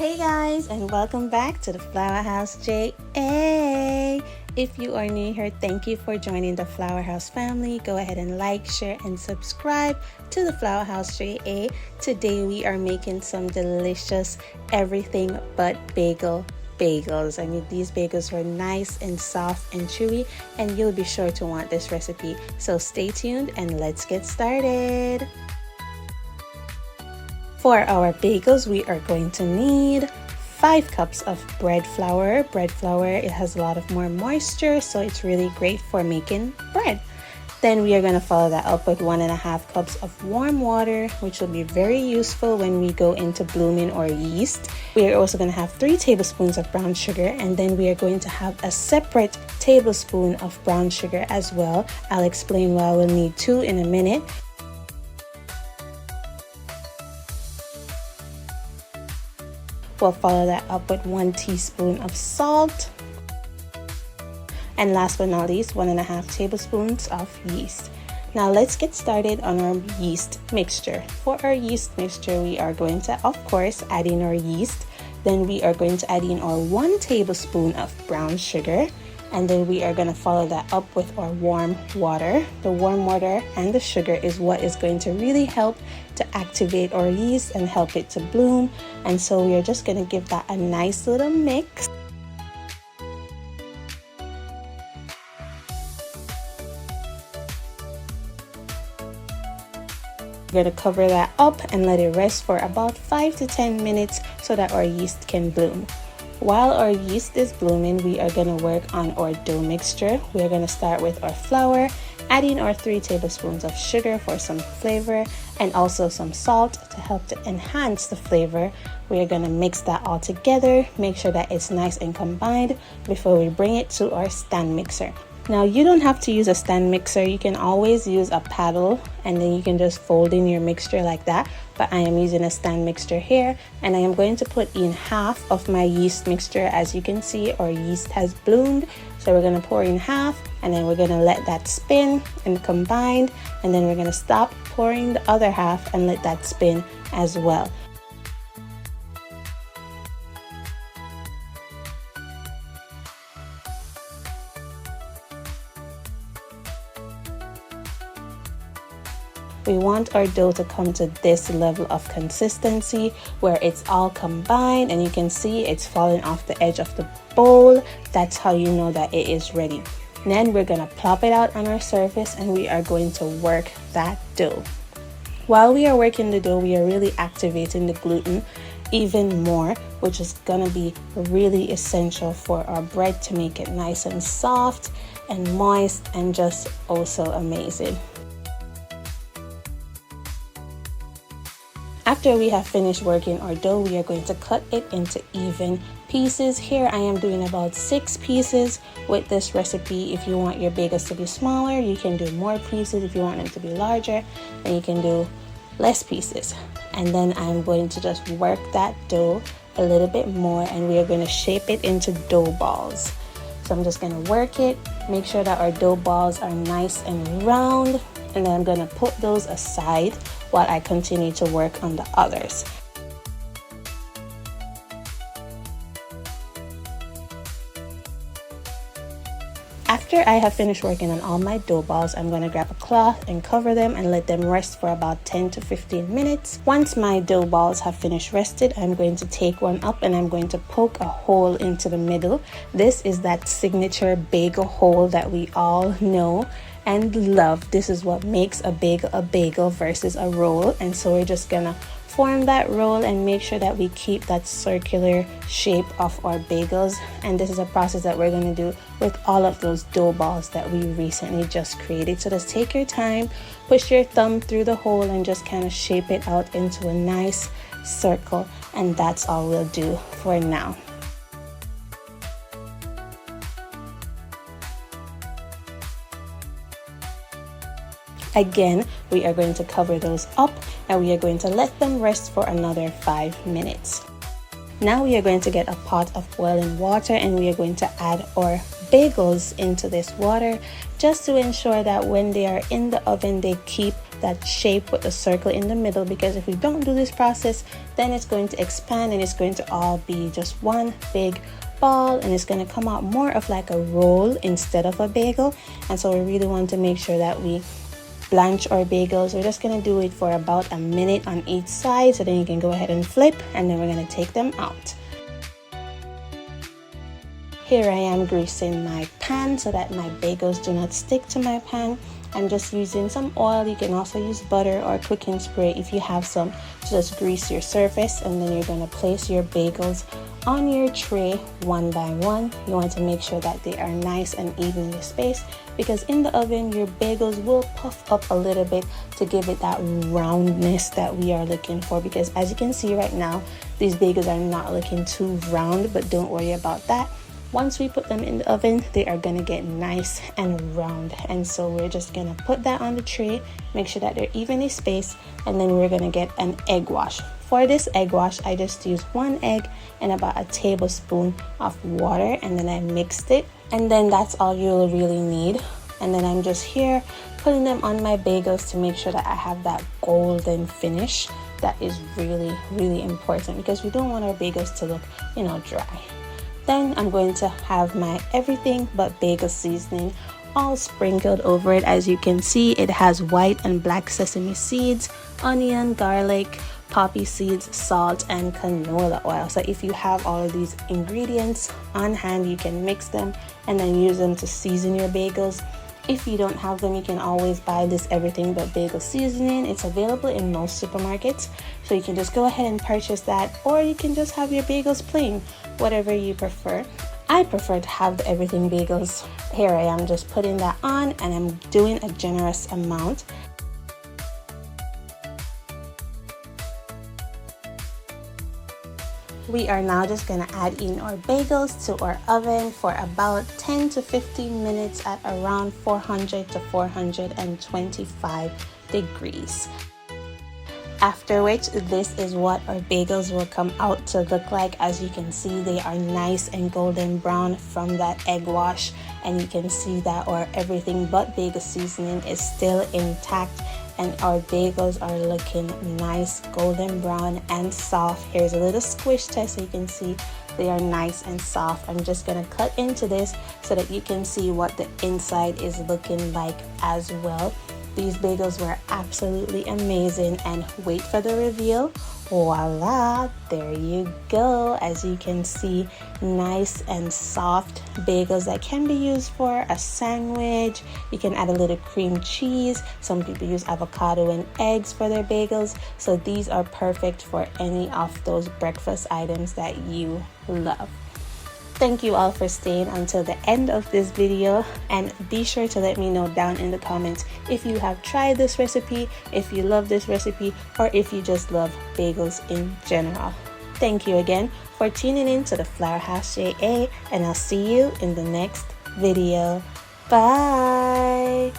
Hey guys, and welcome back to the Flower House JA. If you are new here, thank you for joining the Flower House family. Go ahead and like, share, and subscribe to the Flower House JA. Today we are making some delicious everything but bagels. I mean, these bagels were nice and soft and chewy, and you'll be sure to want this recipe. So stay tuned and let's get started. For our bagels, we are going to need 5 cups of bread flour. Bread flour, it has a lot of more moisture, so it's really great for making bread. Then we are going to follow that up with 1.5 cups of warm water, which will be very useful when we go into blooming or yeast. We are also going to have 3 tablespoons of brown sugar, and then we are going to have a separate tablespoon of brown sugar as well. I'll explain why we'll need 2 in a minute. We'll follow that up with 1 teaspoon of salt. And last but not least, 1.5 tablespoons of yeast. Now let's get started on our yeast mixture. For our yeast mixture, we are going to, of course, add in our yeast. Then we are going to add in our 1 tablespoon of brown sugar. And then we are going to follow that up with our warm water. The warm water and the sugar is what is going to really help to activate our yeast and help it to bloom. And so we are just going to give that a nice little mix. We're going to cover that up and let it rest for about 5 to 10 minutes so that our yeast can bloom. While our yeast is blooming, we are going to work on our dough mixture. We are going to start with our flour, adding our 3 tablespoons of sugar for some flavor and also some salt to help to enhance the flavor. We are going to mix that all together, make sure that it's nice and combined before we bring it to our stand mixer. Now, you don't have to use a stand mixer. You can always use a paddle and then you can just fold in your mixture like that. But I am using a stand mixer here, and I am going to put in half of my yeast mixture. As you can see, our yeast has bloomed. So we're going to pour in half, and then we're going to let that spin and combine, and then we're going to stop pouring the other half and let that spin as well. We want our dough to come to this level of consistency where it's all combined and you can see it's falling off the edge of the bowl. That's how you know that it is ready. Then we're going to plop it out on our surface and we are going to work that dough. While we are working the dough, we are really activating the gluten even more, which is going to be really essential for our bread to make it nice and soft and moist and just also amazing. After we have finished working our dough, we are going to cut it into even pieces. Here I am doing about 6 pieces with this recipe. If you want your bagels to be smaller, you can do more pieces. If you want them to be larger, then you can do less pieces. And then I'm going to just work that dough a little bit more, and we are going to shape it into dough balls. So I'm just going to work it, make sure that our dough balls are nice and round, and then I'm going to put those aside while I continue to work on the others. After I have finished working on all my dough balls, I'm going to grab a cloth and cover them and let them rest for about 10 to 15 minutes. Once my dough balls have finished rested, I'm going to take one up and I'm going to poke a hole into the middle. This is that signature bagel hole that we all know and love. This is what makes a bagel versus a roll. And so we're just gonna form that roll and make sure that we keep that circular shape of our bagels. And this is a process that we're going to do with all of those dough balls that we recently just created. So just take your time, push your thumb through the hole and just kind of shape it out into a nice circle. And that's all we'll do for now. Again, we are going to cover those up and we are going to let them rest for another 5 minutes. Now we are going to get a pot of boiling water and we are going to add our bagels into this water just to ensure that when they are in the oven, they keep that shape with the circle in the middle, because if we don't do this process, then it's going to expand and it's going to all be just one big ball, and it's going to come out more of like a roll instead of a bagel. And so we really want to make sure that we blanch our bagels. We're just going to do it for about a minute on each side, so then you can go ahead and flip, and then we're going to take them out. Here I am greasing my pan so that my bagels do not stick to my pan. I'm just using some oil. You can also use butter or cooking spray if you have some, to just grease your surface. And then you're going to place your bagels on your tray one by one. You want to make sure that they are nice and evenly spaced, because in the oven your bagels will puff up a little bit to give it that roundness that we are looking for. Because as you can see right now, these bagels are not looking too round, but don't worry about that. Once we put them in the oven, they are going to get nice and round. And so we're just going to put that on the tray, make sure that they're evenly spaced, and then we're going to get an egg wash. For this egg wash, I just used 1 egg and about a tablespoon of water, and then I mixed it. And then that's all you'll really need. And then I'm just here putting them on my bagels to make sure that I have that golden finish. That is really, really important, because we don't want our bagels to look, dry. Then I'm going to have my everything but bagel seasoning all sprinkled over it. As you can see, it has white and black sesame seeds, onion, garlic, poppy seeds, salt, and canola oil. So if you have all of these ingredients on hand, you can mix them and then use them to season your bagels. If you don't have them, you can always buy this everything but bagel seasoning. It's available in most supermarkets, so you can just go ahead and purchase that, or you can just have your bagels plain, whatever you prefer. I prefer to have the everything bagels. Here I am just putting that on, and I'm doing a generous amount. We are now just going to add in our bagels to our oven for about 10 to 15 minutes at around 400 to 425 degrees. After which, this is what our bagels will come out to look like. As you can see, they are nice and golden brown from that egg wash, and you can see that our everything but bagel seasoning is still intact, and our bagels are looking nice, golden brown and soft. Here's a little squish test so you can see they are nice and soft. I'm just gonna cut into this so that you can see what the inside is looking like as well. These bagels were absolutely amazing, and wait for the reveal. Voila, there you go. As you can see, nice and soft bagels that can be used for a sandwich. You can add a little cream cheese. Some people use avocado and eggs for their bagels. So these are perfect for any of those breakfast items that you love. Thank you all for staying until the end of this video, and be sure to let me know down in the comments if you have tried this recipe, if you love this recipe, or if you just love bagels in general. Thank you again for tuning in to the Flour House JA, and I'll see you in the next video. Bye!